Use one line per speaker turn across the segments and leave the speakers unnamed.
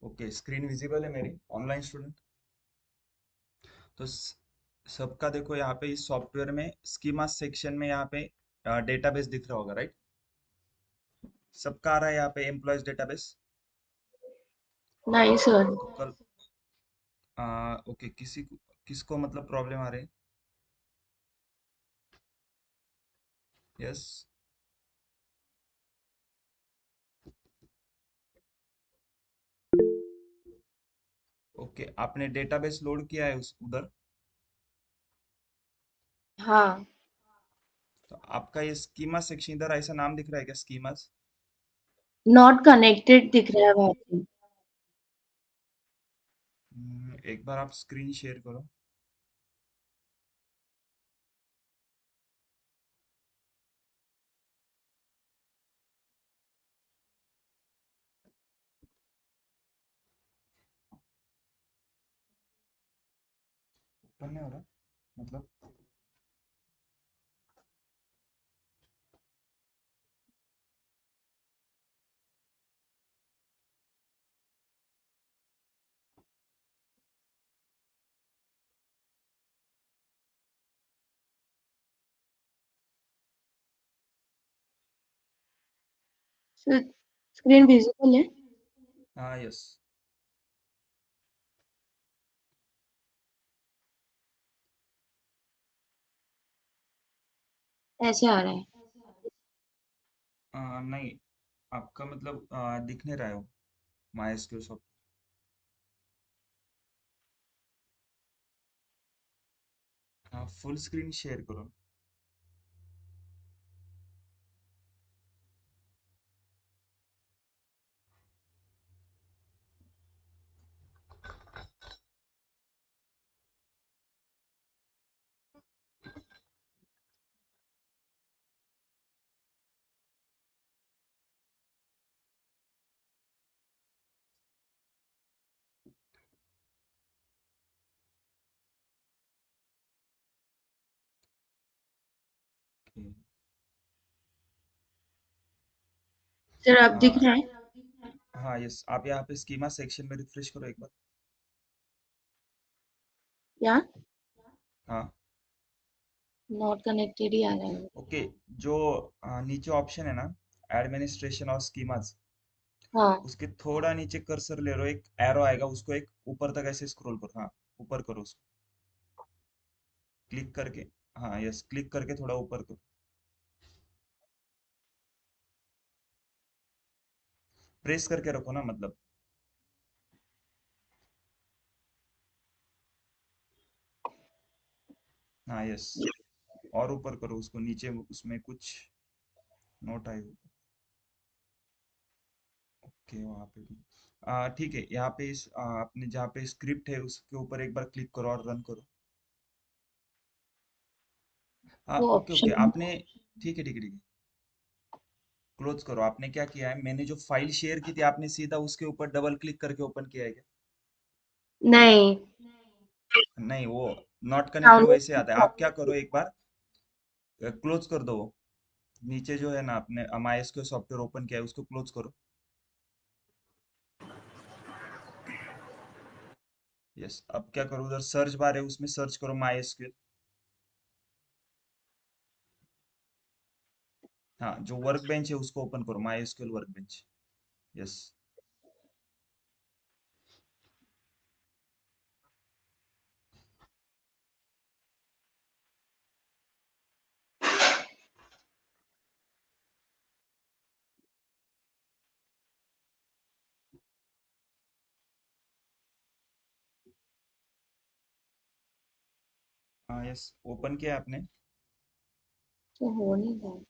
Okay, screen visible है मेरी online student. तो सबका देखो यहाँ पे इस सॉफ्टवेयर में स्कीमा सेक्शन में यहाँ पे डेटाबेस दिख रहा होगा, राइट? सबका आ रहा है यहाँ पे एम्प्लॉयज डेटाबेस।
नहीं सर।
तो कल ओके, किसको मतलब प्रॉब्लम आ रही है? यस। ओके, आपने डेटाबेस लोड किया है उस उधर?
हाँ।
तो आपका ये स्कीमा सेक्शन इधर ऐसा नाम दिख रहा है क्या, स्कीमास?
नॉट कनेक्टेड दिख रहा है वहाँ पे।
एक बार आप स्क्रीन शेयर करो। ओपन नहीं हो रहा मतलब?
सर स्क्रीन विजिबल है?
हाँ, यस।
ऐसे आ रहा है।
नहीं, आपका मतलब दिख नहीं रहा है वो माई एसक्यूएल सॉफ्ट। हाँ, फुल स्क्रीन शेयर करो। Okay.
सर अब दिख
हाँ।
रहा है?
हाँ, यस, आप यहाँ पे स्कीमा सेक्शन में रिफ्रेश करो एक बार।
क्या?
हाँ।
नॉट कनेक्टेड ही आ रहा है।
ओके, जो नीचे ऑप्शन है ना, एडमिनिस्ट्रेशन और स्कीमाज,
हाँ।
उसके थोड़ा नीचे कर्सर ले लो, एक एरो आएगा, उसको एक ऊपर तक ऐसे स्क्रॉल करो। हाँ, ऊपर करो उसको, क्लिक करके। हाँ, यस, क्लिक करके थोड़ा ऊपर करो। प्रेस करके रखो ना मतलब। हाँ, यस, और ऊपर करो उसको, नीचे उसमें कुछ नोट आए। ओके, वहाँ पे भी ठीक है। यहाँ पे आपने जहाँ पे स्क्रिप्ट है उसके ऊपर एक बार क्लिक करो और रन करो। हाँ,
वो
ओके ओके,
ऑप्शन।
आपने ठीक है, ठीक है, ठीक है। क्लोज करो। आपने क्या किया है, मैंने जो फाइल शेयर की थी, आपने सीधा उसके ऊपर डबल क्लिक करके ओपन किया है क्या?
नहीं।
नहीं, वो नॉट कनेक्टेड
डाउनलोड।
वैसे आता है। आप क्या करो, एक बार क्लोज कर दो वो। नीचे जो है ना, आपने MySQL सॉफ्टवेयर ओपन किया है, उसको क्लोज करो। यस, अब क्या करो, उधर सर्च बार है, उसमें सर्च करो MySQL। हाँ, जो वर्क बेंच है उसको ओपन करो, MySQL वर्क बेंच। यस। हाँ, यस, ओपन किया आपने?
तो हो नहीं रहा है।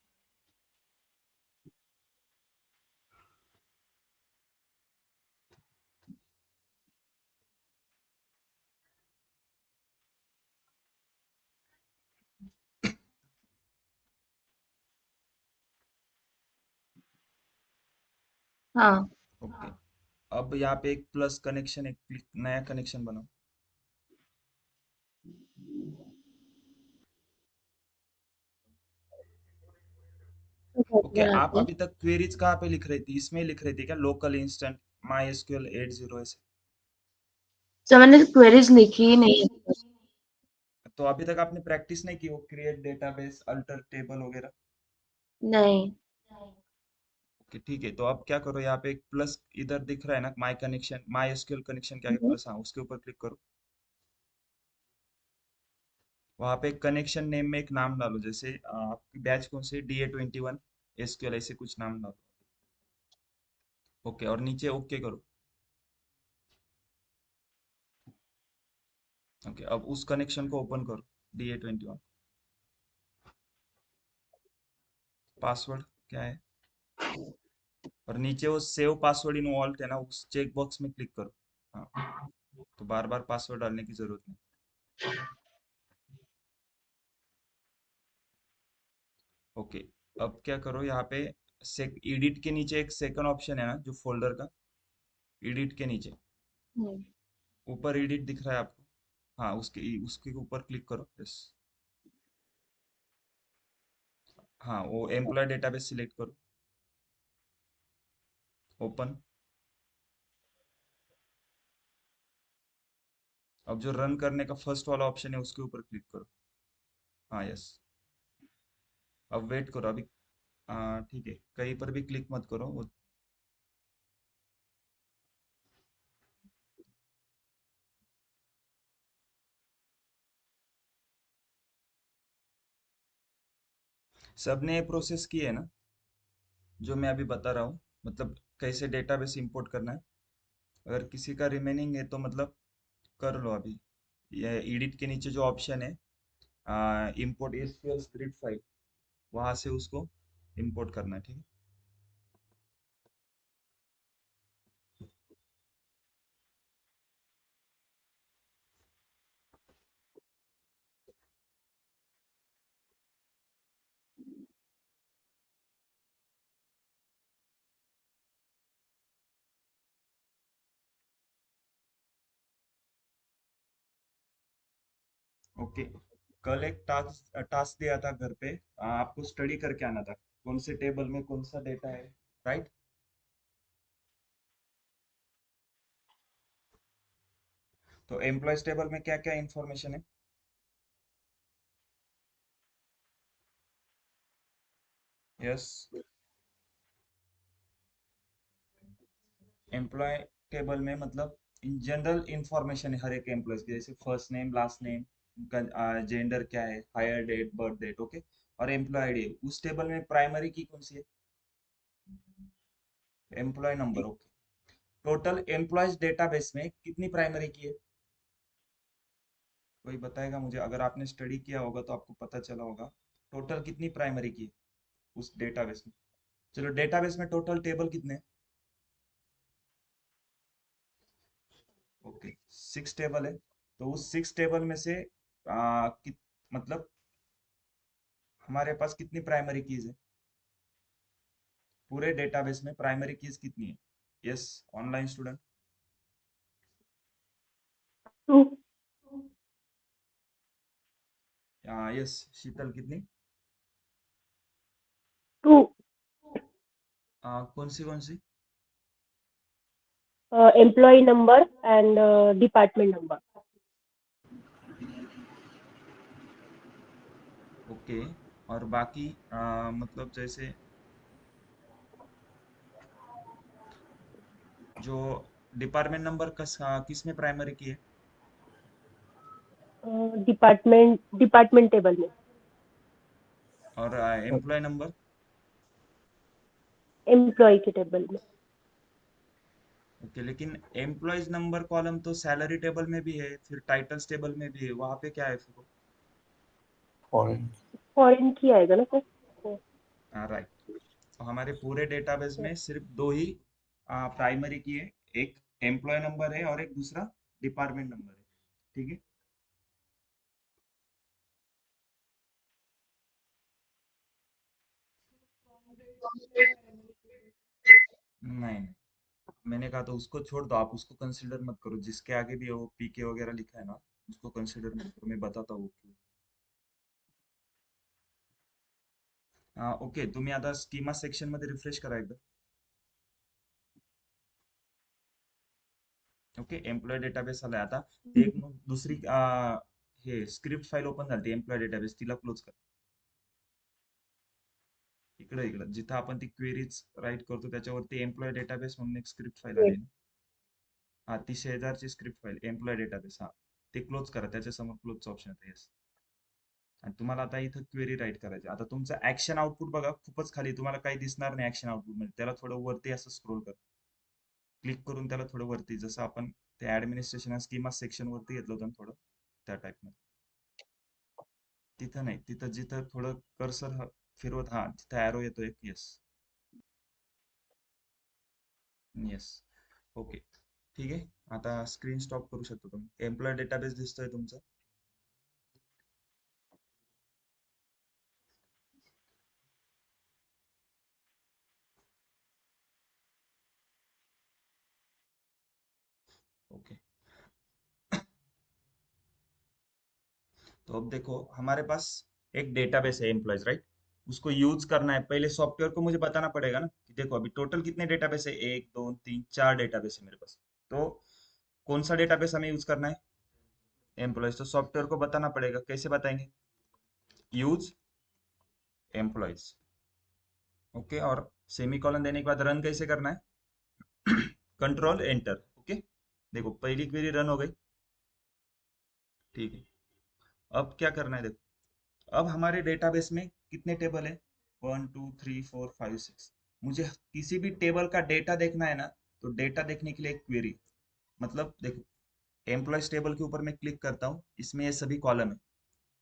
हाँ।
ओके, अब यहाँ पे एक प्लस कनेक्शन, एक नया कनेक्शन बनाओ।
तो
ओके, आप
बनाते हैं।
अभी तक क्वेरीज कहाँ पे लिख रही थी, इसमें लिख रही थी क्या, लोकल इंस्टेंट माई एसक्यूएल 80 ऐसे।
सर मैंने क्वेरीज लिखी ही नहीं है।
तो अभी तक आपने प्रैक्टिस नहीं की वो क्रिएट डेटाबेस अल्टर टेबल वगैरह?
नहीं।
ओके ठीक है, तो आप क्या करो, यहाँ पे एक प्लस इधर दिख रहा है ना, my connection, my SQL connection के आगे
हम्म।
प्लस, हाँ उसके ऊपर क्लिक करो। वहाँ पे कनेक्शन नेम में एक नाम डालो, जैसे आपकी बैच कौन सी, DA 21 एसक्यूएल, ऐसे कुछ नाम डालो। ओके, और नीचे ओके करो। ओके, अब उस कनेक्शन को ओपन करो, DA 21। पासवर्ड क्या है, और नीचे वो सेव पासवर्ड इन वॉल्ट है ना, उस चेक बॉक्स में क्लिक करो। हाँ, तो बार बार पासवर्ड डालने की जरूरत नहीं। ओके, अब क्या करो, यहाँ पे एडिट के नीचे एक सेकंड ऑप्शन है ना, जो फोल्डर का, एडिट के नीचे
हम्म।
ऊपर एडिट दिख रहा है आपको, हाँ उसके उसके ऊपर क्लिक करो, यस। हाँ, वो एम्प्लॉय डेटाबेस सिलेक्ट करो, ओपन। अब जो रन करने का फर्स्ट वाला ऑप्शन है उसके ऊपर क्लिक करो, हाँ यस। अब वेट करो अभी, ठीक है, कहीं पर भी क्लिक मत करो वो। सबने ये प्रोसेस की है ना, जो मैं अभी बता रहा हूँ, मतलब कैसे डेटाबेस इंपोर्ट करना है। अगर किसी का रिमेनिंग है तो मतलब कर लो अभी। ये एडिट के नीचे जो ऑप्शन है, इंपोर्ट एसक्यूएल स्क्रिप्ट फाइल, वहां से उसको इंपोर्ट करना है, ठीक है। ओके, कल एक टास्क टास्क दिया था घर पे, आपको स्टडी करके आना था, कौन से टेबल में कौन सा डेटा है, राइट। तो एम्प्लॉयज टेबल में क्या क्या इंफॉर्मेशन है? यस, एम्प्लॉय टेबल में मतलब इन जनरल इंफॉर्मेशन है हर एक एम्प्लॉयज की, जैसे फर्स्ट नेम, लास्ट नेम, उनका जेंडर क्या है, hire date, birth date, okay. और एम्प्लॉय आईडी, उस टेबल में प्राइमरी की कौन सी है? Employee number, okay. Total employees database में कितनी प्राइमरी की है? कोई बताएगा मुझे, अगर आपने स्टडी किया होगा तो आपको पता चला होगा, टोटल कितनी प्राइमरी की है उस डेटाबेस में। चलो, डेटाबेस में टोटल टेबल कितने हैं? ओके, 6 टेबल है, तो उस 6 टेबल में से मतलब हमारे पास कितनी प्राइमरी कीज है? पूरे डेटाबेस में प्राइमरी कीज कितनी है? Yes, online student.
Two.
Yes, Sheetal कितनी?
टू।
कौन सी?
Employee number and department number.
Okay, और बाकी मतलब जैसे जो डिपार्टमेंट नंबर किस में प्राइमरी की है?
डिपार्टमेंट टेबल में।
और एम्प्लॉय नंबर?
एम्प्लॉय के टेबल में।
ओके, लेकिन एम्प्लॉयज नंबर कॉलम तो सैलरी टेबल में भी है, फिर टाइटल्स टेबल में भी है, वहां पे क्या है फिर वो?
फॉरेन।
फॉरेन की आएगा ना सर।
राइट, तो हमारे पूरे डेटाबेस में सिर्फ दो ही प्राइमरी की है, एक एम्प्लॉय नंबर है और एक दूसरा डिपार्टमेंट नंबर है, ठीक है। नहीं नहीं, मैंने कहा तो उसको छोड़ दो, आप उसको कंसिडर मत करो, जिसके आगे भी वो पीके वगैरह लिखा है ना, उसको कंसिडर मत करो, मैं बताता हूँ क्यों। ओके, तुम्ही आता स्कीमा सेक्शन मध्ये रिफ्रेश करा एकदा। ओके एम्प्लॉय डेटाबेस आलाय आता ते एक मग दुसरी हे स्क्रिप्ट फाईल ओपन झाली एम्प्लॉय डेटाबेस तिला क्लोज कर. इकडे इकडे जिथं आपण ती क्वेरीज राईट करतो त्याच्यावरती एम्प्लॉय डेटाबेस म्हणून एक स्क्रिप्ट फाईल आली ना. हा ती शेजारची स्क्रिप्ट फाईल एम्प्लॉय डेटाबेस हा ते क्लोज करा त्याच्यासमोर क्लोजचं ऑप्शन येतं येस. आणि तुम्हाला आता इथं क्वेरी राईट करायची आता तुमचं ऍक्शन आउटपुट बघा खूपच खाली तुम्हाला काही दिसणार नाही ऍक्शन आउटपुट मध्ये त्याला थोडं वरती असं स्क्रोल कर क्लिक करून त्याला थोडं वरती जसं आपण ते ऍडमिनिस्ट्रेशन स्कीमा सेक्शन वरती घेतलं होतं ना थोडं त्या टाइप मध्ये तिथं नाही तिथं जिथं थोडं कर्सर फिरवत हा तिथं ॲरो येतो एक येस येस ओके ठीक आहे आता स्क्रीन स्टॉप करू शकतो तुम्ही एम्प्लॉय डेटाबेस दिसतोय तुमचं ओके तो अब देखो हमारे पास एक डेटाबेस है एम्प्लॉयज राइट उसको यूज करना है पहले सॉफ्टवेयर को मुझे बताना पड़ेगा ना कि देखो अभी टोटल कितने डेटाबेस है एक दो तीन चार डेटाबेस है मेरे पास तो कौन सा डेटाबेस हमें यूज करना है एम्प्लॉयज तो सॉफ्टवेयर को बताना पड़ेगा कैसे बताएंगे यूज एम्प्लॉयज ओके और सेमी कॉलन देने के बाद रन कैसे करना है कंट्रोल एंटर ओके देखो पहली क्वेरी रन हो गई ठीक है अब क्या करना है देखो अब हमारे डेटाबेस में कितने टेबल है 1 2 3 4 5 6 मुझे किसी भी टेबल का डेटा देखना है ना तो डेटा देखने के लिए एक क्वेरी मतलब देखो एम्प्लॉयज टेबल के ऊपर मैं क्लिक करता हूँ इसमें ये सभी कॉलम है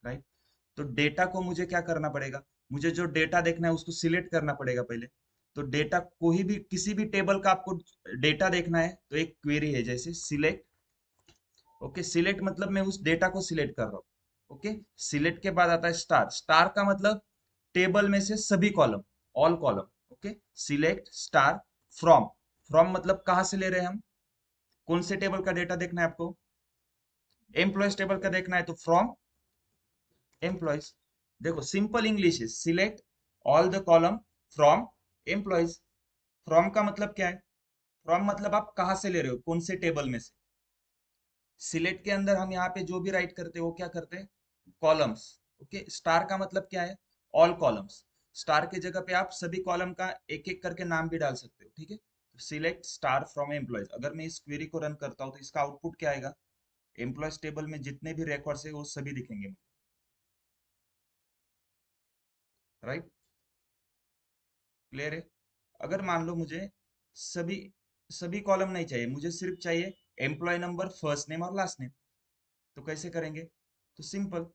राइट तो डेटा को मुझे क्या करना पड़ेगा मुझे जो डेटा देखना है उसको सिलेक्ट करना पड़ेगा पहले तो डेटा कोई भी किसी भी टेबल का आपको डेटा देखना है तो एक क्वेरी है जैसे सिलेक्ट ओके सिलेक्ट मतलब मैं उस डेटा को सिलेक्ट कर रहा हूँ ओके सिलेक्ट के बाद आता है स्टार स्टार का मतलब टेबल में से सभी column all column okay select star from from मतलब कहाँ से ले रहे हैं हम कौन से टेबल का डेटा देखना है आपको एम्प्लॉयज टेबल का देखना है तो फ्रॉम एम्प्लॉयज देखो सिंपल इंग्लिश है select all the column from employees from का मतलब क्या है फ्रॉम मतलब आप कहाँ से ले रहे हो कौन से टेबल में से सिलेक्ट के अंदर हम यहाँ पे जो भी राइट करते हैं वो क्या करते हैं कॉलम्स ओके स्टार का मतलब क्या है ऑल कॉलम्स स्टार की जगह पे आप सभी कॉलम का एक एक करके नाम भी डाल सकते हो ठीक है सिलेक्ट स्टार फ्रॉम एम्प्लॉयज अगर मैं इस क्वेरी को रन करता हूँ तो इसका आउटपुट क्या आएगा एम्प्लॉयज टेबल में जितने भी रिकॉर्ड्स है वो सभी दिखेंगे राइट क्लियर है अगर मान लो मुझे सभी सभी कॉलम नहीं चाहिए मुझे सिर्फ चाहिए एम्प्लॉय नंबर फर्स्ट नेम और लास्ट नेम तो कैसे करेंगे तो सिंपल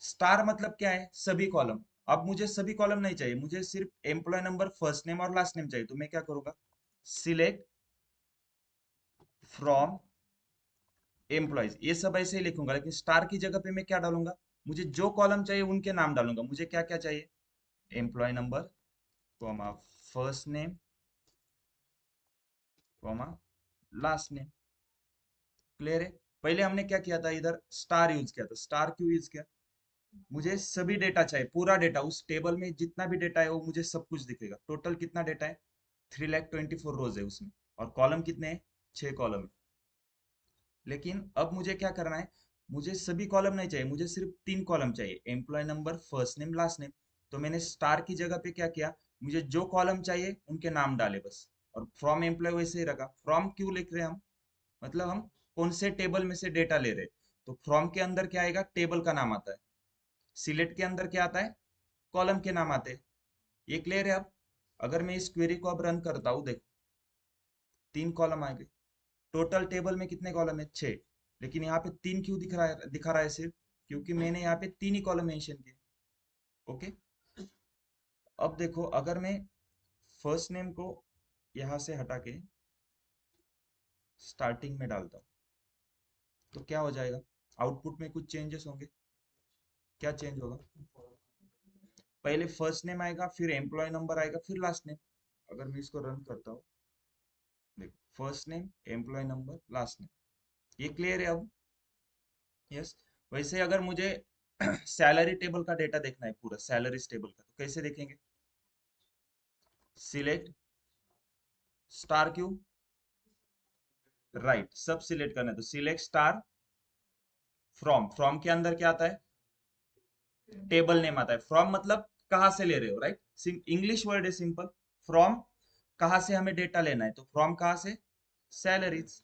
स्टार मतलब क्या है सभी कॉलम अब मुझे सभी कॉलम नहीं चाहिए मुझे सिर्फ एम्प्लॉय नंबर फर्स्ट नेम और लास्ट नेम चाहिए तो मैं क्या करूंगा सिलेक्ट फ्रॉम एम्प्लॉयज ये सब ऐसे ही लिखूंगा लेकिन स्टार की जगह पे मैं क्या डालूंगा मुझे जो कॉलम चाहिए उनके नाम डालूंगा मुझे क्या क्या चाहिए employee number comma first name comma last name clear है पहले हमने क्या किया था इधर स्टार यूज किया था स्टार क्यों यूज किया मुझे सभी डेटा चाहिए पूरा डेटा उस टेबल में जितना भी डेटा है वो मुझे सब कुछ दिखेगा टोटल कितना डेटा है 3,24,000 रोज है उसमें और कॉलम कितने हैं 6 कॉलम है लेकिन अब मुझे क्या करना है मुझे सभी कॉलम नहीं चाहिए मुझे सिर्फ 3 कॉलम चाहिए employee number first name last name तो मैंने स्टार की जगह पे क्या किया मुझे जो कॉलम चाहिए उनके नाम डाले बस और फ्रॉम एम्प्लॉय वैसे ही रखा फ्रॉम क्यों लिख रहे हैं हम मतलब हम कौन से टेबल में से डेटा ले रहे हैं तो फ्रॉम के अंदर क्या आएगा टेबल का नाम आता है सिलेक्ट के अंदर क्या आता है कॉलम के नाम आते हैं ये क्लियर है अब अगर मैं इस क्वेरी को अब रन करता हूँ देखो 3 कॉलम आ गए टोटल टेबल में कितने कॉलम है 6 लेकिन यहाँ पे 3 क्यों दिखा रहा है सिर्फ क्योंकि मैंने यहाँ पे 3 ही कॉलम मेंशन किए ओके अब देखो अगर मैं फर्स्ट नेम को यहाँ से हटा के स्टार्टिंग में डालता हूँ तो क्या हो जाएगा आउटपुट में कुछ चेंजेस होंगे क्या चेंज होगा पहले फर्स्ट नेम आएगा फिर एम्प्लॉय नंबर आएगा फिर लास्ट नेम अगर मैं इसको रन करता हूँ देखो first name employee number last name ये क्लियर है अब यस वैसे अगर मुझे सैलरी टेबल का डेटा देखना है पूरा सैलरीज टेबल का तो कैसे देखेंगे सिलेक्ट स्टार क्यू राइट, सब सिलेक्ट करना है तो सिलेक्ट स्टार फ्रॉम। फ्रॉम के अंदर क्या आता है? टेबल नेम आता है। फ्रॉम मतलब कहाँ से ले रहे हो, राइट? इंग्लिश वर्ड है सिंपल। फ्रॉम कहाँ से हमें डेटा लेना है, तो फ्रॉम कहाँ से? सैलरीज।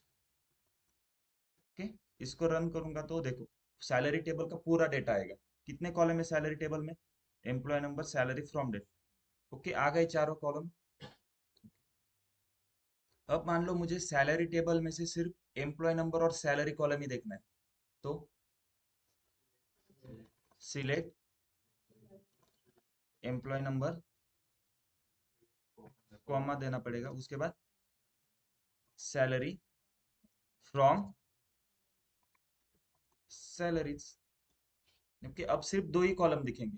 ओके, इसको रन करूंगा तो देखो सैलरी टेबल का पूरा डेटा आएगा। कितने कॉलम है सैलरी टेबल में? Employee number, salary, from date. Okay, आ गए चारों कॉलम। अब मान लो मुझे सैलरी टेबल में से सिर्फ एम्प्लॉय नंबर और सैलरी कॉलम ही देखना है, तो सिलेक्ट एम्प्लॉय नंबर, कॉमा देना पड़ेगा, उसके बाद सैलरी फ्रॉम सैलरीज। ओके, अब सिर्फ दो ही कॉलम दिखेंगे,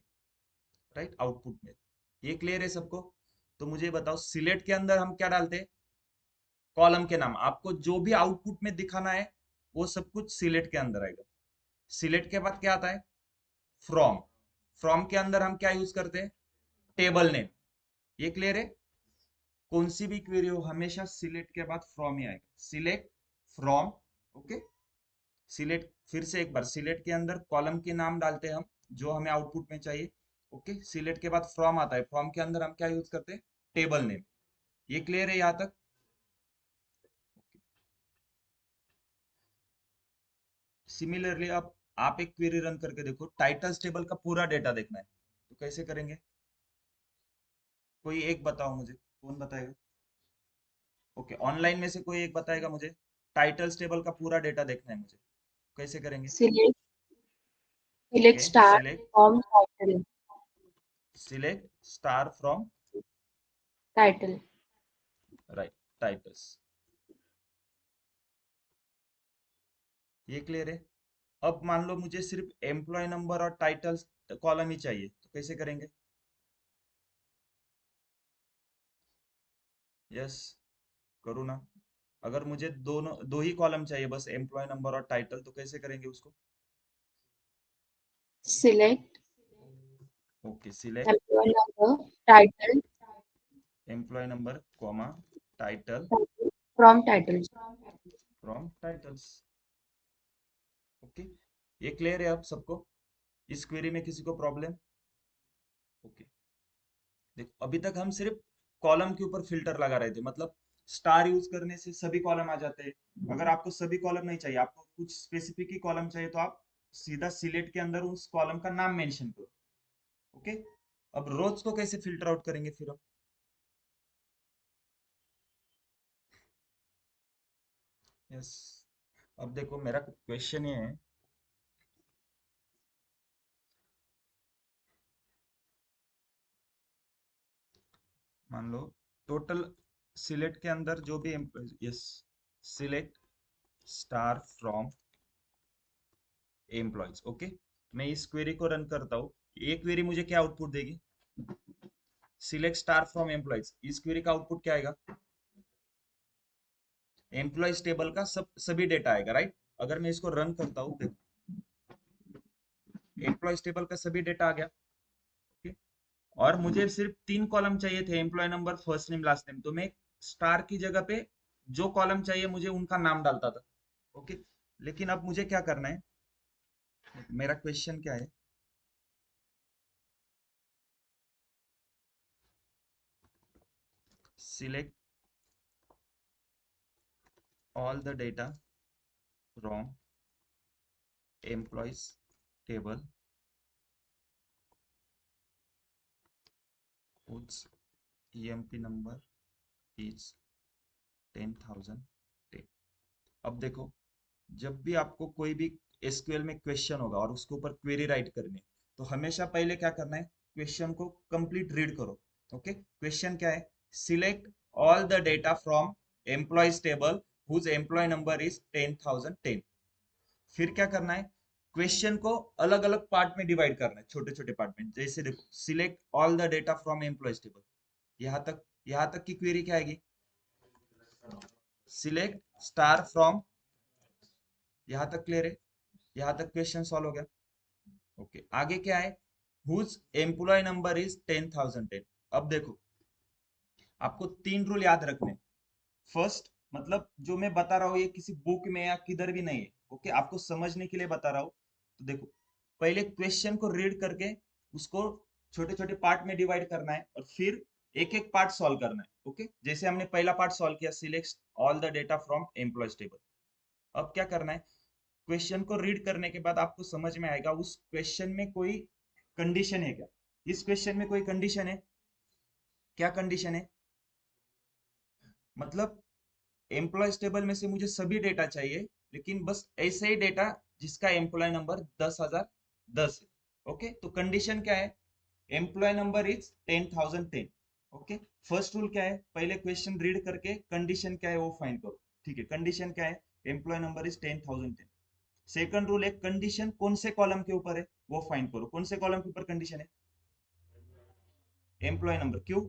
राइट, आउटपुट में। ये क्लियर है सबको? तो मुझे बताओ सिलेक्ट के अंदर हम क्या डालते हैं? कॉलम के नाम। आपको जो भी आउटपुट में दिखाना है वो सब कुछ सिलेक्ट के अंदर आएगा। सिलेक्ट के बाद क्या आता है? फ्रॉम। फ्रॉम के अंदर हम क्या यूज करते हैं? Table name. ये क्लियर है? कौन सी भी क्वेरी हो हमेशा सिलेक्ट के बाद फ्रॉम ही आएगा। Select from. ओके, सिलेक्ट, फिर से एक बार सिलेक्ट के अंदर कॉलम के नाम डालते हैं हम जो हमें आउटपुट में चाहिए। ओके, सिलेक्ट के बाद फ्रॉम आता है। फ्रॉम के अंदर हम क्या यूज करते हैं? Table name. ये क्लियर है यहाँ तक? सिमिलरली अब आप एक क्वेरी रन करके देखो, टाइटल्स टेबल का पूरा डेटा देखना है, तो कैसे करेंगे? कोई एक बताओ मुझे, कौन बताएगा? ओके, ऑनलाइन में से कोई एक बताएगा मुझे। टाइटल्स टेबल का पूरा डेटा देखना है मुझे, कैसे करेंगे?
Select select
okay,
star
select,
from title.
Select star from,
Title.
Right, titles. ये क्लियर है? अब मान लो मुझे सिर्फ एम्प्लॉय नंबर और टाइटल्स कॉलम ही चाहिए, तो कैसे करेंगे? यस, करूँ ना? अगर मुझे दोनों दो ही कॉलम चाहिए बस, एम्प्लॉय नंबर और टाइटल, तो कैसे करेंगे उसको?
Select
okay, select
employee number, title,
employee number comma title
title from titles.
From titles. Okay, ये क्लियर है अब सबको? इस क्वेरी में किसी को प्रॉब्लम? ओके, देखो अभी तक हम सिर्फ कॉलम के ऊपर फिल्टर लगा रहे थे, मतलब स्टार यूज करने से सभी कॉलम आ जाते हैं। अगर आपको सभी कॉलम नहीं चाहिए, आपको कुछ स्पेसिफिक ही कॉलम चाहिए, तो आप सीधा सिलेक्ट के अंदर उस कॉलम का नाम मेंशन करो। ओके, अब रोज को कैसे फिल्टर आउट करेंगे फिर हम? यस, अब देखो मेरा क्वेश्चन ये है, मान लो टोटल सिलेक्ट के अंदर जो भी employee, yes, select star from employees. Okay, मैं इस क्वेरी को रन करता हूँ। ये क्वेरी मुझे क्या आउटपुट देगी? Select star from employees. इस क्वेरी का आउटपुट क्या आएगा? एम्प्लॉयज टेबल का सभी डेटा आएगा, राइट? अगर मैं इसको रन करता हूँ, देखो एम्प्लॉयज टेबल का सभी डेटा आ गया। ओके, और मुझे सिर्फ तीन कॉलम चाहिए थे, employee number, first name, last name, तो मैं स्टार की जगह पे जो कॉलम चाहिए मुझे उनका नाम डालता था। ओके, लेकिन अब मुझे क्या करना है? मेरा क्वेश्चन क्या है? Select all the data from employees table whose EMP number is 10,010। अब देखो, जब भी आपको कोई भी एसक्यूएल में क्वेश्चन होगा और उसके ऊपर क्वेरी राइट करनी है, तो हमेशा पहले क्या करना है? क्वेश्चन को कंप्लीट रीड करो। ओके, क्वेश्चन क्या है? Select all the data from employees table whose employee number is 10,010। फिर क्या करना है? क्वेश्चन को अलग अलग पार्ट में डिवाइड करना है, छोटे छोटे पार्ट में। जैसे देखो, select all the data from employees table, यहाँ तक की क्वेरी क्या आएगी? सिलेक्ट स्टार फ्रॉम, यहाँ तक क्लियर है? यहाँ तक क्वेश्चन सॉल्व हो गया। ओके, आगे क्या है? Whose employee number is 10,010। अब देखो, आपको तीन रूल याद रखने। फर्स्ट, मतलब जो मैं बता रहा हूँ ये किसी बुक में या किधर भी नहीं है। ओके, आपको समझने के लिए बता रहा हूँ। तो देखो, पहले क्वेश्चन को रीड करके उसको छोटे छोटे पार्ट में डिवाइड करना है और फिर एक एक पार्ट सॉल्व करना है। ओके, जैसे हमने पहला पार्ट सॉल्व किया, select all the data from employees table. अब क्या करना है, क्वेश्चन को रीड करने के बाद आपको समझ में आएगा उस क्वेश्चन में कोई कंडीशन है क्या। इस क्वेश्चन में कोई कंडीशन है क्या, कंडीशन है मतलब एम्प्लॉयज टेबल में से मुझे सभी डेटा चाहिए, लेकिन बस ऐसे ही डेटा जिसका एम्प्लॉय नंबर 10,010 है। ओके, तो कंडीशन क्या है, employee number is 10,010। Okay, first rule क्या है, पहले क्वेश्चन रीड करके कंडीशन क्या है वो फाइंड करो। ठीक है, कंडीशन क्या है, employee number is 10,010। Second rule है, कंडीशन कौन से कॉलम के ऊपर है वो फाइंड करो। कौन से कॉलम के ऊपर कंडीशन है, एम्प्लॉय नंबर। क्यों,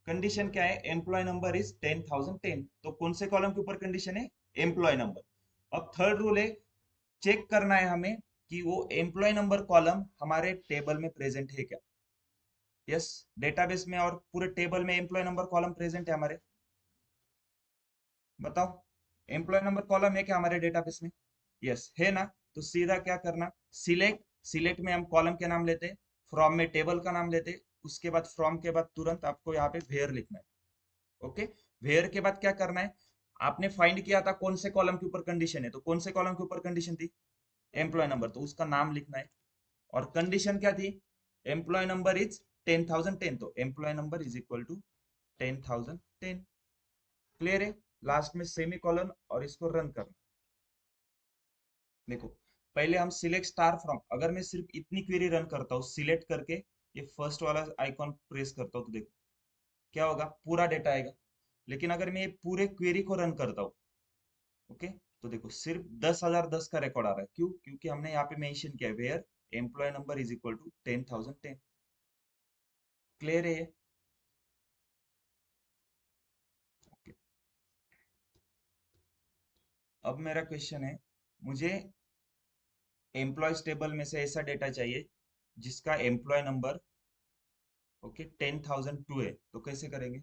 कंडीशन क्या है, एम्प्लॉय नंबर इज 10,010, तो कौन से कॉलम के ऊपर कंडीशन है, एम्प्लॉय नंबर। अब थर्ड रूल है, चेक करना है हमें कि वो एम्प्लॉय नंबर कॉलम हमारे टेबल में प्रेजेंट है क्या। यस, डेटाबेस में और पूरे टेबल में एम्प्लॉय नंबर कॉलम प्रेजेंट है हमारे। बताओ, एम्प्लॉय नंबर कॉलम है क्या हमारे डेटाबेस में, यस है ना। तो सीधा क्या करना, सिलेक्ट, सिलेक्ट में हम कॉलम के नाम लेते, फ्रॉम में टेबल का नाम लेते, उसके बाद फ्रॉम के बाद तुरंत आपको यहाँ पे वेयर लिखना है। ओके, वेयर के बाद क्या करना है, आपने फाइंड किया था कौन से कॉलम के ऊपर कंडीशन है, तो कौन से कॉलम के ऊपर कंडीशन थी, एम्प्लॉय नंबर, तो उसका नाम लिखना है। और कंडीशन क्या थी, एम्प्लॉय नंबर इज 10,010, तो employee number is equal to 10,010। Clear है, लास्ट में सेमी कॉलन और इसको रन करना। देखो, पहले हम सिलेक्ट स्टार फ्रॉम, अगर मैं सिर्फ इतनी क्वेरी रन करता हूँ सिलेक्ट करके, ये फर्स्ट वाला आइकॉन प्रेस करता हूँ, तो देखो क्या होगा, पूरा डेटा आएगा। लेकिन अगर मैं ये पूरे क्वेरी को रन करता हूँ, ओके, तो देखो सिर्फ 10,010 का रिकॉर्ड आ रहा है। क्यों, क्योंकि हमने यहाँ पे मेंशन किया है where employee number is equal to 10,010। Clear है ये? Okay. अब मेरा क्वेश्चन है, मुझे एम्प्लॉयज टेबल में से ऐसा डेटा चाहिए जिसका एम्प्लॉय नंबर ओके 10,002 है, तो कैसे करेंगे।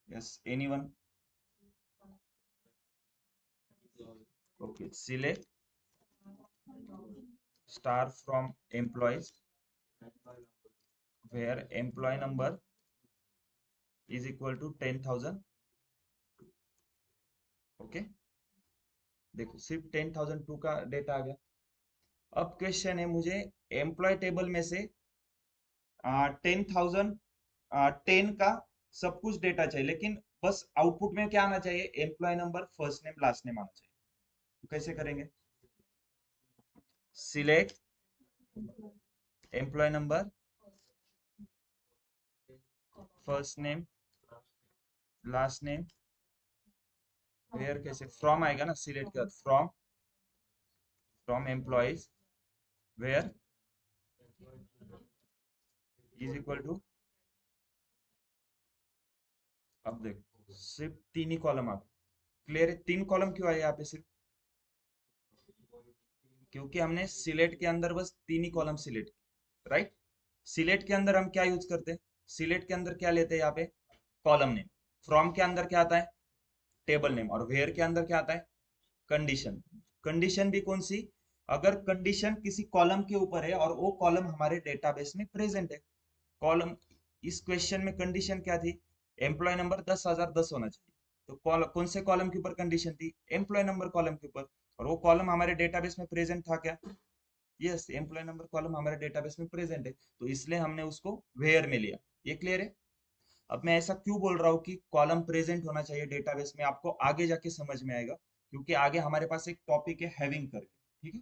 Yes, anyone. Okay, select star from employees where employee number is equal to 10,000। Okay, देखो सिर्फ 10,002 का डेटा आ गया। अब क्वेश्चन है, मुझे एम्प्लॉय टेबल में से 10,010 का सब कुछ डेटा चाहिए, लेकिन बस आउटपुट में क्या आना चाहिए, employee number, first name, last name आना चाहिए। तो कैसे करेंगे, select employee number, first name, last name, where, कैसे, फ्रॉम आएगा ना, सिलेक्ट कर from, from employees where is equal to. अब देखो सिर्फ तीन ही कॉलम आ गए। क्लियर है, तीन कॉलम क्यों आए यहाँ पे सिर्फ, क्योंकि हमने सिलेक्ट के अंदर बस तीन ही कॉलम सिलेक्ट, राइट। सिलेक्ट के अंदर हम क्या यूज करते हैं, सिलेक्ट के अंदर क्या लेते हैं यहाँ पे, कॉलम नेम। फ्रॉम के अंदर क्या आता है, टेबल नेम। और वेयर के अंदर क्या आता है, कंडीशन। कंडीशन भी कौन सी, अगर कंडीशन किसी कॉलम के ऊपर है और वो कॉलम हमारे डेटाबेस में प्रेजेंट है। कॉलम, इस क्वेश्चन में कंडीशन क्या थी, एम्प्लॉय नंबर 10,010 होना चाहिए। तो कौन से कॉलम के ऊपर कंडीशन थी, एम्प्लॉय नंबर कॉलम के ऊपर। और वो कॉलम हमारे डेटाबेस में प्रेजेंट था क्या, यस, एम्प्लॉय नंबर कॉलम हमारे डेटाबेस में प्रेजेंट है, तो इसलिए हमने उसको वेयर में लिया। ये क्लियर है। अब मैं ऐसा क्यों बोल रहा हूँ कि कॉलम प्रेजेंट होना चाहिए डेटाबेस में, आपको आगे जाके समझ में आएगा, क्योंकि आगे हमारे पास एक टॉपिक है हैविंग करके। ठीक है,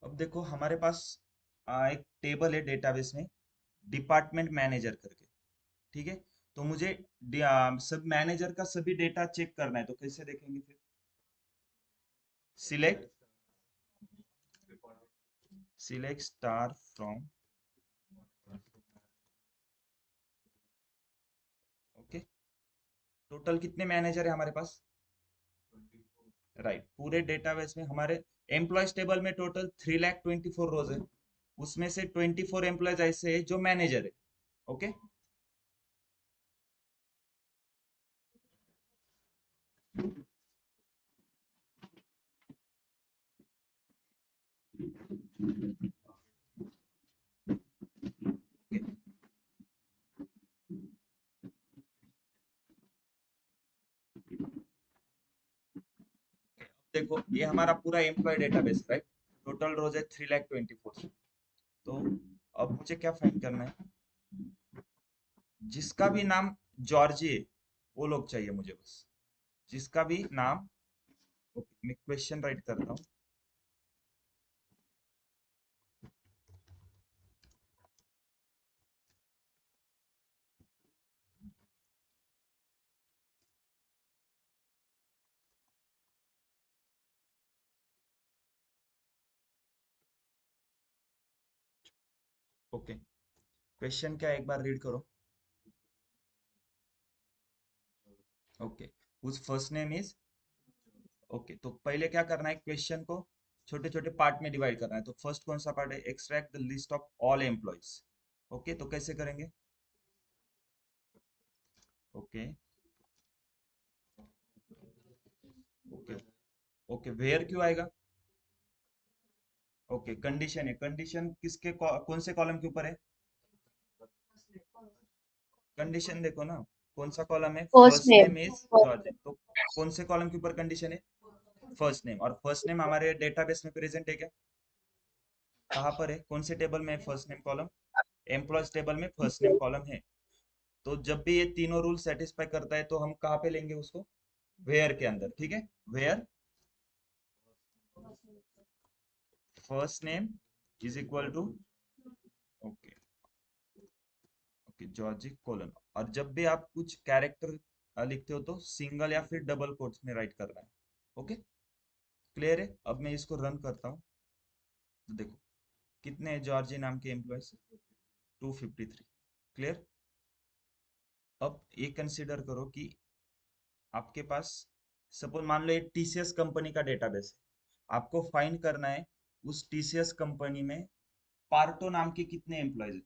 अब देखो हमारे पास एक टेबल है डेटाबेस में, डिपार्टमेंट मैनेजर करके। ठीक है, तो मुझे सब मैनेजर का सभी डेटा चेक करना है, तो कैसे देखेंगे फिर, select, select star from, okay, total कितने मैनेजर है हमारे पास, राइट। पूरे डेटाबेस में हमारे एम्प्लॉयज टेबल में टोटल 3,24,000 रोज है, उसमें से 24 एम्प्लॉयज ऐसे है जो मैनेजर है। ओके, देखो ये हमारा पूरा एम्प्लॉय डेटाबेस, राइट? टोटल रोज है 3,24,000। तो अब मुझे क्या फाइंड करना है? जिसका भी नाम जॉर्जी है वो लोग चाहिए मुझे बस, जिसका भी नाम। ओके, मैं क्वेश्चन राइट करता हूँ। ओके, क्वेश्चन क्या है एक बार रीड करो। ओके, उस फर्स्ट नेम इज। ओके, तो पहले क्या करना है, क्वेश्चन को छोटे छोटे पार्ट में डिवाइड करना है। तो फर्स्ट कौन सा पार्ट है? Extract the list of all employees. Okay, तो कैसे करेंगे? ओके, ओके, ओके, वेयर क्यों आएगा? ओके, कंडीशन है। कंडीशन किसके कौन से कॉलम के ऊपर है? कंडीशन देखो ना, कौन सा कॉलम है?
First
first
name.
Name is George, तो कौन से कॉलम के ऊपर कंडीशन है? First name. और फर्स्ट नेम हमारे डेटाबेस में प्रेजेंट है क्या? कहाँ पर है? कौन से टेबल में है first name column? Employees table में फर्स्ट नेम कॉलम है। तो जब भी ये तीनों रूल सेटिस्फाई करता है तो हम कहाँ पे लेंगे उसको? वेयर के अंदर, ठीक है? Where first name is equal to, okay, okay, Georgi colon. और जब भी आप कुछ कैरेक्टर लिखते हो तो सिंगल या फिर डबल कोट्स में राइट करना है। ओके, क्लियर है? अब मैं इसको रन करता हूँ तो देखो कितने हैं जॉर्जी नाम के एम्प्लॉयज? 253। क्लियर? अब ये कंसिडर करो कि आपके पास सपोज मान लो एक टीसीएस कंपनी का डेटाबेस है, आपको फाइंड करना है उस टीसीएस कंपनी में पार्टो नाम के कितने एम्प्लॉयज है।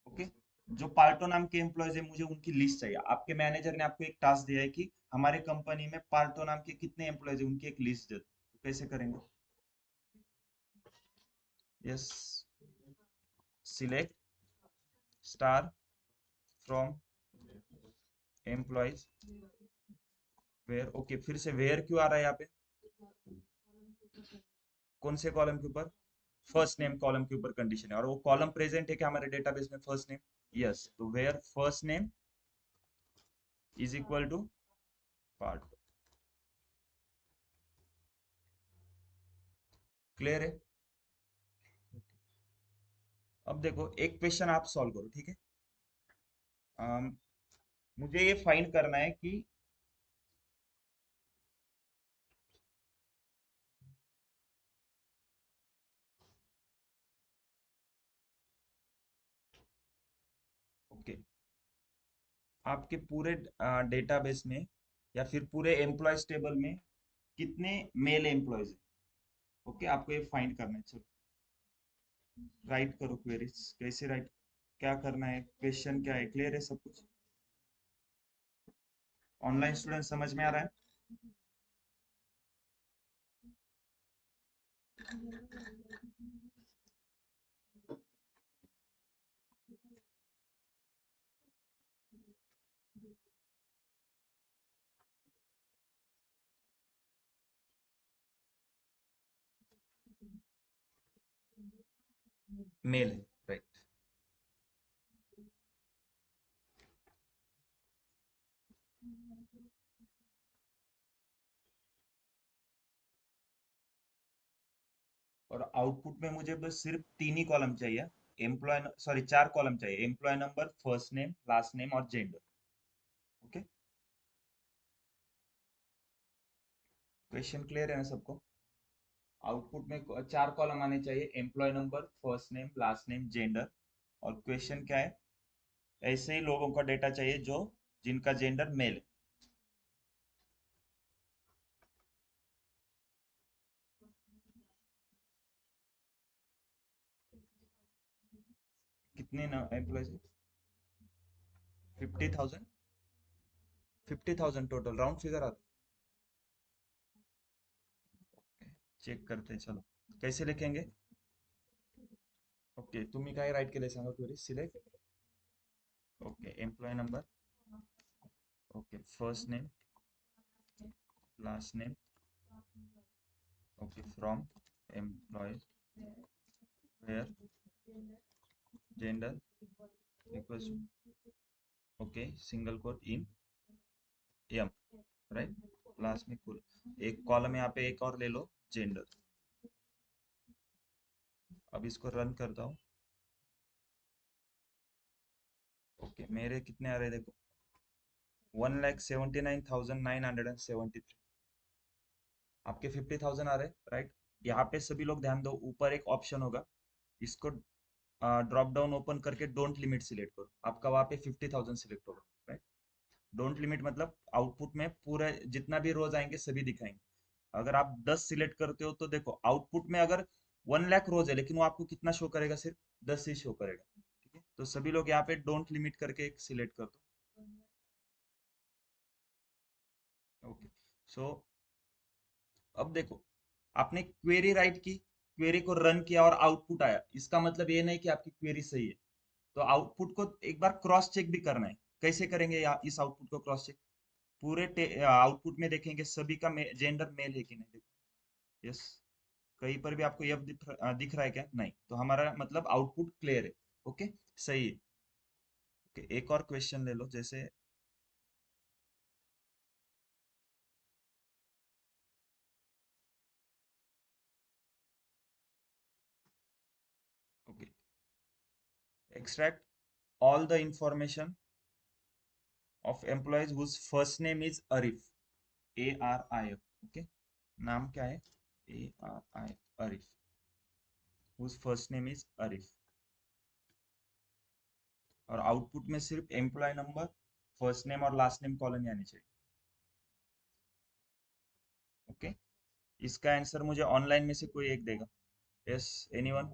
ओके, जो पार्टो नाम के एम्प्लॉयज है मुझे उनकी लिस्ट चाहिए। आपके मैनेजर ने आपको एक टास्क दिया है कि हमारे कंपनी में पार्टो नाम के कितने एम्प्लॉयज है उनकी एक लिस्ट दे दो। तो कैसे करेंगे? Yes, select star from employees where. Okay, फिर से वेयर क्यों आ रहा है यहाँ पे? कौन से कॉलम के ऊपर? फर्स्ट नेम कॉलम के ऊपर कंडीशन है, और वो कॉलम प्रेजेंट है क्या हमारे डेटाबेस में? First name. यस, तो where first name is equal to part. Clear है? अब देखो एक क्वेश्चन आप सॉल्व करो, ठीक है? अम, मुझे ये फाइंड करना है कि ओके, आपके पूरे डेटाबेस में या फिर पूरे एम्प्लॉयज टेबल में कितने मेल एम्प्लॉयज है? ओके, आपको ये फाइंड करना है। चलो राइट करो क्वेरीज। कैसे राइट, क्या करना है, क्वेश्चन क्या है? क्लियर है सब कुछ? ऑनलाइन स्टूडेंट समझ में आ रहा है? मेल है, राइट। और आउटपुट में मुझे बस सिर्फ तीन ही कॉलम चाहिए। एम्प्लॉय, सॉरी, चार कॉलम चाहिए। Employee number, first name, last name और जेंडर। ओके, क्वेश्चन क्लियर है ना सबको? आउटपुट में चार कॉलम आने चाहिए। Employee number, first name, last name, gender. और क्वेश्चन क्या है? ऐसे ही लोगों का डेटा चाहिए जो जिनका जेंडर मेल है। कितने ना एम्प्लॉयज? 50,000। 50,000 टोटल राउंड फिगर आता है। चेक करते हैं, चलो कैसे लिखेंगे? ओके, तुम्ही काय राईट केले सांगा query select. Okay, employee number. Okay, first name, last name. Okay, from employee, where, gender equals. Okay, single quote in M, right. Last में कुल एक कॉलम यहाँ पे एक और ले लो, जेंडर. अब इसको रन करता हूँ. ओके, मेरे कितने आ रहे हैं देखो, 1,79,973. आपके 50,000 आ रहे हैं, राइट. यहाँ पे सभी लोग ध्यान दो, ऊपर एक ऑप्शन होगा, इसको ड्रॉप डाउन ओपन करके डोंट लिमिट सिलेक्ट करो, आपका वहाँ पे 50,000 सिलेक्ट होगा, राइट. डोंट लिमिट मतलब आउटपुट में पूरे जितना भी रोज आएंगे सभी दिखाएंगे. अगर आप 10 सिलेक्ट करते हो तो देखो आउटपुट में अगर 1 लाख रोज है लेकिन वो आपको कितना शो करेगा, सिर्फ 10 ही शो करेगा. ठीक है, तो सभी लोग यहाँ पे डोंट लिमिट करके एक सिलेक्ट कर दो. ओके, सो अब देखो, आपने क्वेरी राइट की, क्वेरी को रन किया और आउटपुट आया, इसका मतलब ये नहीं कि आपकी क्वेरी सही है. तो आउटपुट को एक बार क्रॉस चेक भी करना है. कैसे करेंगे इस आउटपुट को क्रॉस चेक? पूरे आउटपुट में देखेंगे सभी का जेंडर मेल है कि नहीं. देखो, यस. कहीं पर भी आपको यह दिख रहा है क्या? नहीं, तो हमारा मतलब आउटपुट क्लियर है. ओके, सही है. ओके, एक और क्वेश्चन ले लो, जैसे okay, extract all the information of employees whose first name is Arif. ARIF. Okay, नाम क्या है? ARIF, Arif, whose first name is Arif. और आउटपुट में सिर्फ एम्प्लॉय नंबर, फर्स्ट नेम और लास्ट नेम कॉलम आनी चाहिए. ओके, इसका आंसर मुझे ऑनलाइन में से कोई एक देगा. यस, एनीवन,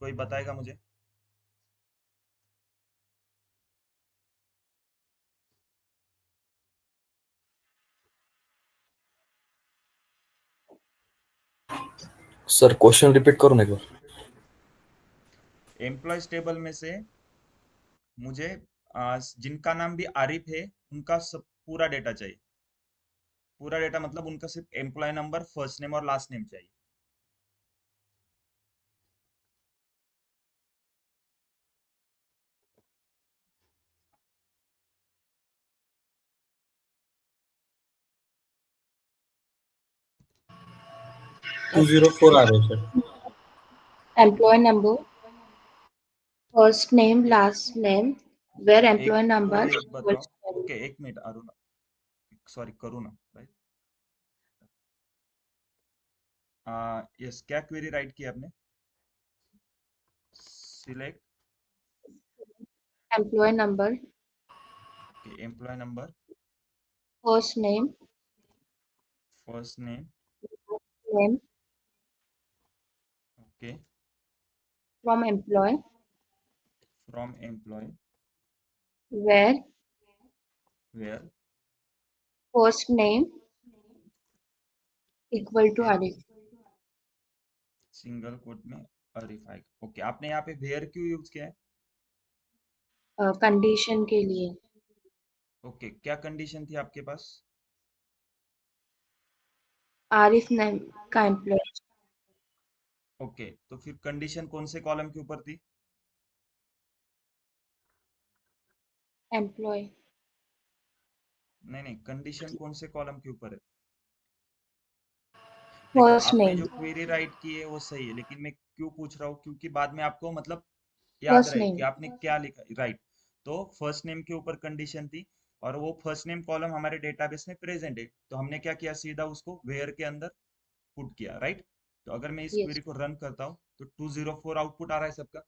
कोई बताएगा मुझे?
सर क्वेश्चन रिपीट करो ना एक बार.
एम्प्लॉयज टेबल में से मुझे जिनका नाम भी आरिफ है उनका सब पूरा डेटा चाहिए. पूरा डेटा मतलब उनका सिर्फ एम्प्लॉय नंबर, फर्स्ट नेम और लास्ट नेम चाहिए.
204 आ रहे हैं sir.
Employee number, first name, last name, where
एक
employee number
कोई एक
equals
बताओ.
to
ओके, एक minute Aruna, sorry Karuna, right. Yes, क्या क्वेरी राइट की आपने? Select.
employee number,
okay, employee number,
first name,
first name.
name
okay,
from employee,
from employee,
where
where.
first name equal to
okay,
Arif.
Single quote में अरिफ आएगा. Okay, आपने यहाँ पे where क्यों use किया है?
कंडीशन के लिए
ओके, क्या कंडीशन थी आपके पास?
आरिफ नेम का एम्प्लॉय
ओके, तो फिर कंडीशन कौन से कॉलम के ऊपर थी?
एम्प्लॉय
नहीं नहीं, कंडीशन कौन से कॉलम के ऊपर है? देखो,
फर्स्ट
आपने
नेम
जो क्वेरी राइट की है वो सही है, लेकिन मैं क्यों पूछ रहा हूँ, क्योंकि बाद में आपको मतलब याद
फर्स्ट
रहे कि
नेम
आपने क्या लिखा, राइट. तो फर्स्ट नेम के ऊपर कंडीशन थी, और वो फर्स्ट नेम कॉलम हमारे डेटाबेस में प्रेजेंट है, तो हमने क्या किया, सीधा उसको वेयर के अंदर पुट किया, राइट. तो अगर मैं इस
यस
क्वेरी को रन करता हूँ तो 204 आउटपुट आ रहा है सबका.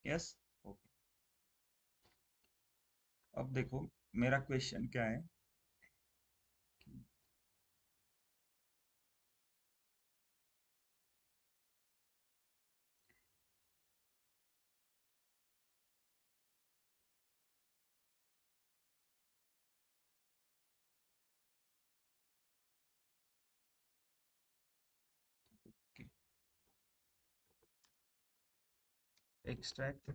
यस. ओके, अब देखो मेरा क्वेश्चन क्या है. एक्सट्रैक्ट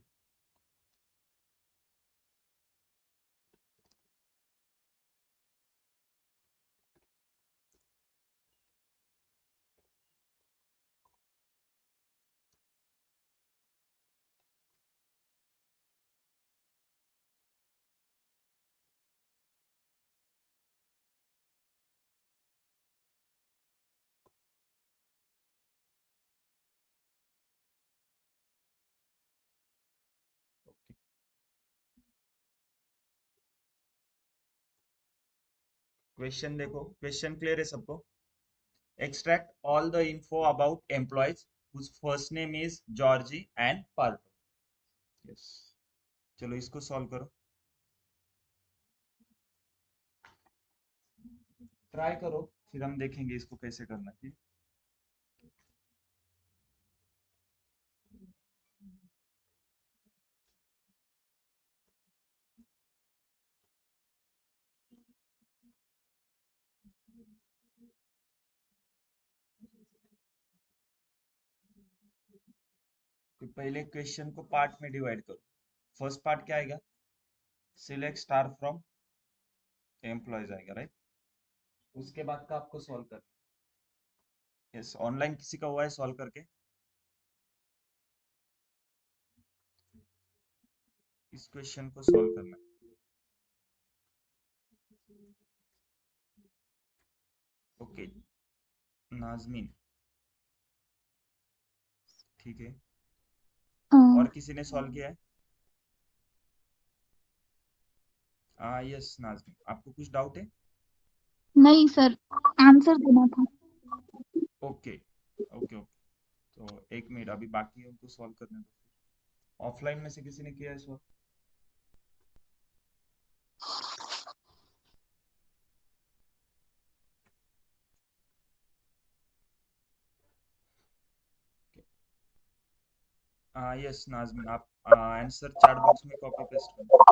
क्वेश्चन देखो, क्वेश्चन क्लियर है सबको? Extract all the info about employees whose first name is Georgie and Parto. Yes, चलो इसको सॉल्व करो, ट्राई करो, फिर हम देखेंगे इसको कैसे करना है, ठीक? तो पहले क्वेश्चन को पार्ट में डिवाइड करो। फर्स्ट पार्ट क्या आएगा? सिलेक्ट स्टार फ्रॉम एम्प्लॉयज आएगा, राइट? उसके बाद का आपको सॉल्व करना। यस, ऑनलाइन किसी का हुआ है सॉल्व करके? इस क्वेश्चन को सॉल्व करना है। ओके, नाजमीन, ठीक है। और किसी ने सॉल्व किया है? यस नाजमीन, आपको कुछ डाउट है?
नहीं सर, आंसर देना था।
ओके ओके ओके, तो एक मिनट, अभी बाकी है उनको सॉल्व करने दो। ऑफलाइन में से किसी ने किया है सॉल्व? यस नाजमीन, आप आंसर चैट बॉक्स में कॉपी पेस्ट करो।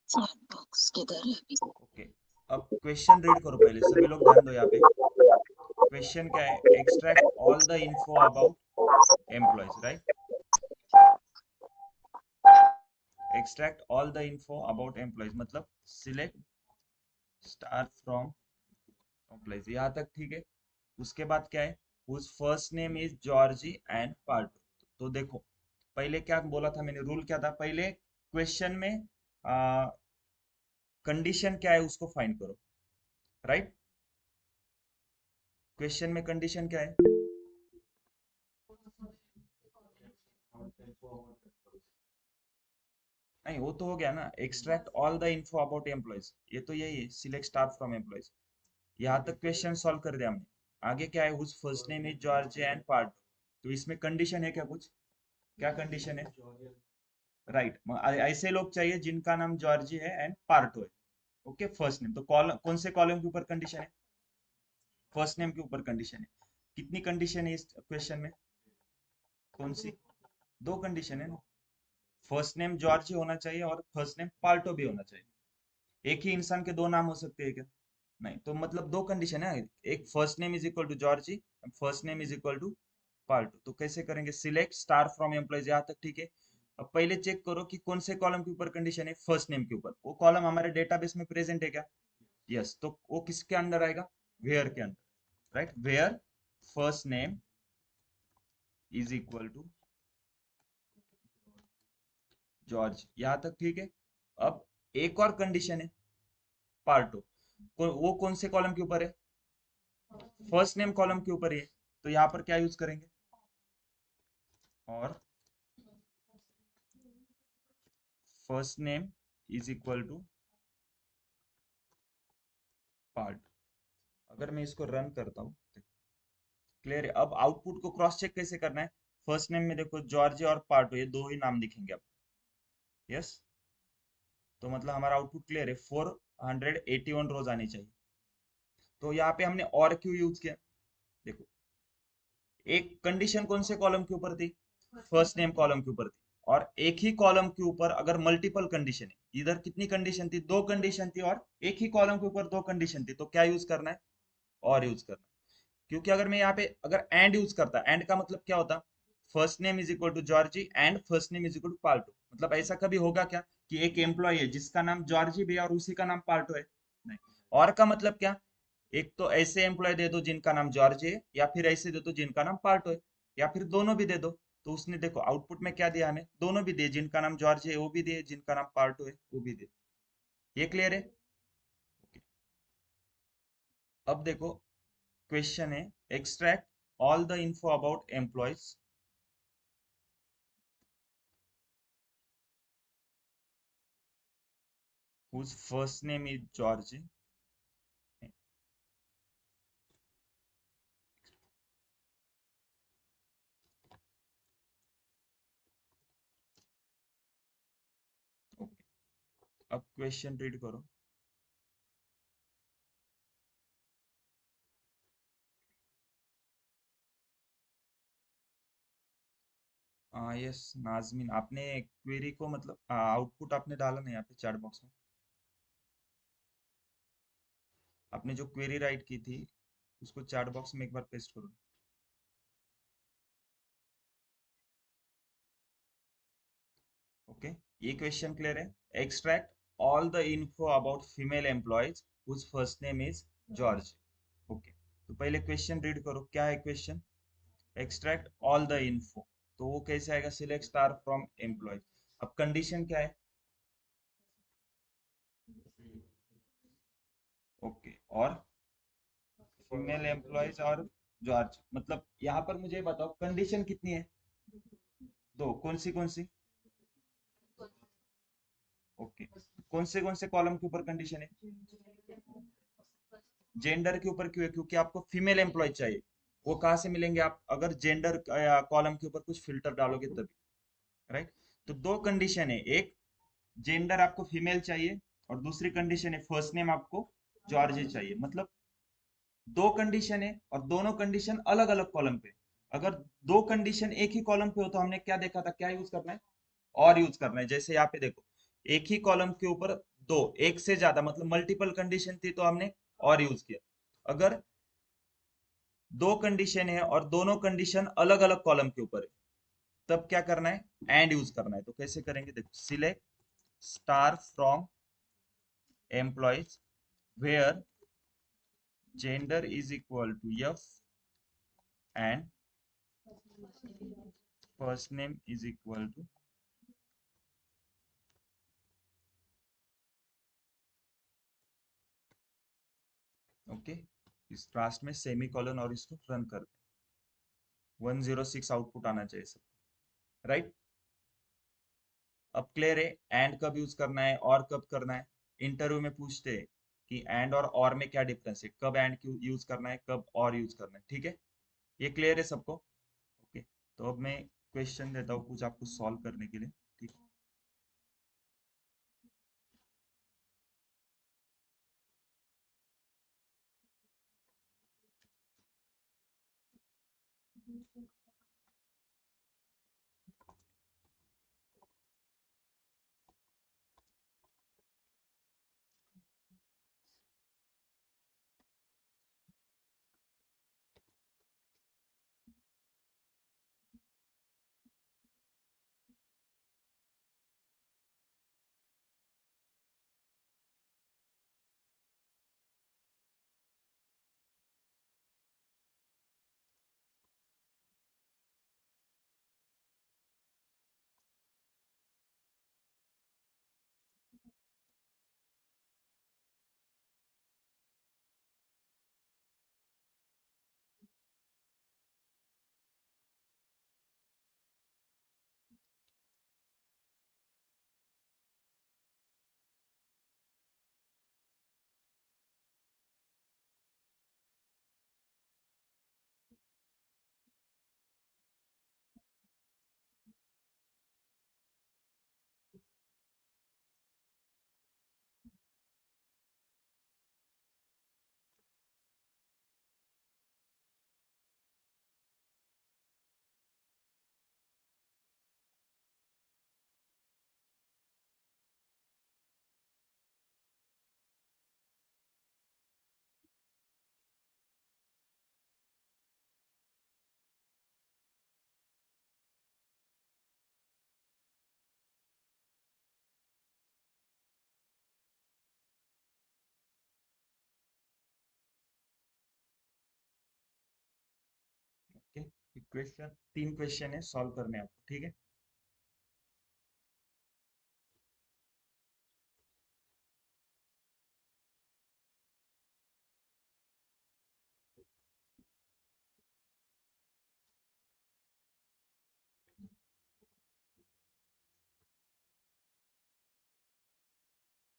चैट बॉक्स किधर है अभी?
ओके, अब क्वेश्चन रीड करो पहले, सभी लोग ध्यान दो यहाँ पे। क्वेश्चन क्या है? Extract all the info about employees, right? Extract all the info about employees मतलब सिलेक्ट स्टार फ्रॉम एम्प्लॉयज, यहाँ तक ठीक है। उसके बाद क्या है? whose first name is Georgie and Parto. तो देखो, पहले क्या बोला था मैंने, रूल क्या था? पहले क्वेश्चन में कंडीशन क्या है उसको फाइंड करो, राइट? क्वेश्चन में कंडीशन क्या है? नहीं, वो तो हो गया ना, extract all the info about employees, ये तो यही है, सिलेक्ट स्टार फ्रॉम एम्प्लॉयज। यहाँ तक क्वेश्चन सॉल्व कर दिया हमने। आगे क्या है? whose first name is George and part. तो इसमें कंडीशन है क्या कुछ? क्या कंडीशन है? राइट, ऐसे लोग चाहिए जिनका नाम जॉर्जी है एंड पार्टो है। ओके, फर्स्ट नेम तो कॉलम, कौन से कॉलम के ऊपर कंडीशन है? फर्स्ट नेम के ऊपर कंडीशन है। कितनी कंडीशन है इस क्वेश्चन में? कौन सी? दो कंडीशन है ना, फर्स्ट नेम जॉर्जी होना चाहिए और फर्स्ट नेम पार्टो भी होना चाहिए। एक ही इंसान के दो नाम हो सकते हैं क्या? नहीं, तो मतलब दो कंडीशन है, एक first name is equal to Georgie, first name is equal to Parto. तो कैसे करेंगे? सिलेक्ट स्टार फ्रॉम एम्प्लॉयज, यहाँ तक ठीक है। अब पहले चेक करो कि कौन से कॉलम के ऊपर कंडीशन है, फर्स्ट नेम के ऊपर। वो कॉलम हमारे डेटाबेस में प्रेजेंट है क्या? यस, तो वो किसके अंदर आएगा? वेयर के अंदर, right? Where first name is equal to George, यहाँ तक ठीक है। अब एक और कंडीशन है, पार्टो, वो कौन से कॉलम के ऊपर है? फर्स्ट नेम कॉलम के ऊपर है। तो यहाँ पर क्या यूज करेंगे? और first name is equal to part. अगर मैं इसको रन करता हूँ, क्लियर है? अब आउटपुट को क्रॉस चेक कैसे करना है? फर्स्ट नेम में देखो जॉर्ज और पार्टो, ये दो ही नाम दिखेंगे अब। यस, तो मतलब हमारा आउटपुट क्लियर है, 481 रोज आनी चाहिए। तो यहाँ पे हमने और क्यों यूज किया? देखो, एक कंडीशन कौन से कॉलम के ऊपर थी? फर्स्ट नेम कॉलम के ऊपर थी। और एक ही कॉलम के ऊपर अगर मल्टीपल कंडीशन है, इधर कितनी कंडीशन थी? दो कंडीशन थी, और एक ही कॉलम के ऊपर दो कंडीशन थी, तो क्या यूज करना है? और यूज करना है। क्योंकि अगर मैं यहाँ पे अगर एंड यूज करता, एंड का मतलब क्या होता? First name is equal to Georgie and first name is equal to Palto. मतलब ऐसा कभी होगा क्या कि एक एम्प्लॉय है जिसका नाम जॉर्जी भी है और उसी का नाम पाल्टो है? नहीं। और का मतलब क्या, एक तो ऐसे एम्प्लॉय दे दो जिनका नाम जॉर्ज है, या फिर ऐसे दे दो जिनका नाम पार्टो है, या फिर दोनों भी दे दो। तो उसने देखो आउटपुट में क्या दिया, हमें दोनों भी दिए, जिनका नाम जॉर्ज है वो भी दिए, जिनका नाम पार्टो है वो भी दिए। ये क्लियर है? Okay. अब देखो क्वेश्चन है, extract all the info about employees whose first name is George। Okay, अब क्वेश्चन रीड करो। यस नाजमीन, आपने क्वेरी को मतलब आउटपुट आपने डाला नहीं यहाँ पे चैट बॉक्स में? आपने जो क्वेरी राइट की थी उसको चैट बॉक्स में एक बार पेस्ट करो। ओके, ये क्वेश्चन क्लियर है? Extract all the info about female employees whose first name is George. Okay, तो पहले क्वेश्चन रीड करो, क्या है question? Extract all the info, तो वो कैसे आएगा? Select star from employees. अब कंडीशन क्या है? ओके, और फीमेल एम्प्लॉयज और जॉर्ज, मतलब यहाँ पर मुझे बताओ कंडीशन कितनी है? दो, कौन सी? ओके, कौन से कॉलम के ऊपर कंडीशन है? जेंडर के ऊपर क्यों है? क्योंकि आपको फीमेल एम्प्लॉय चाहिए। वो कहाँ से मिलेंगे आप अगर जेंडर कॉलम के ऊपर कुछ फिल्टर डालोगे तभी, राइट? तो दो कंडीशन है, एक जेंडर आपको फीमेल चाहिए, और दूसरी कंडीशन है फर्स्ट नेम आपको जॉर्ज चाहिए। मतलब दो कंडीशन है और दोनों कंडीशन अलग अलग कॉलम पे। अगर दो कंडीशन एक ही कॉलम पे हो तो हमने क्या देखा था, क्या यूज करना है? और यूज करना है। जैसे यहाँ पे देखो, एक ही कॉलम के ऊपर दो, एक से ज्यादा मतलब मल्टीपल कंडीशन थी तो हमने और यूज किया। अगर दो कंडीशन है और दोनों कंडीशन अलग अलग कॉलम के ऊपर है, तब क्या करना है? एंड यूज करना है। तो कैसे करेंगे, देखो, select star from employees where gender is equal to F and first name is equal to. Okay, इस लास्ट में सेमी कॉलन और इसको रन कर दे। 106 आउटपुट आना चाहिए सब, राइट? अब क्लियर है एंड कब यूज करना है और कब करना है? इंटरव्यू में पूछते हैं कि एंड और में क्या डिफरेंस है, कब एंड क्यों यूज करना है, कब और यूज करना है। ठीक है, ये क्लियर है सबको? ओके, तो अब मैं क्वेश्चन देता हूँ कुछ आपको सॉल्व करने के लिए। ठीक है, क्वेश्चन 3 क्वेश्चन है, सॉल्व करने हैं आपको, ठीक है।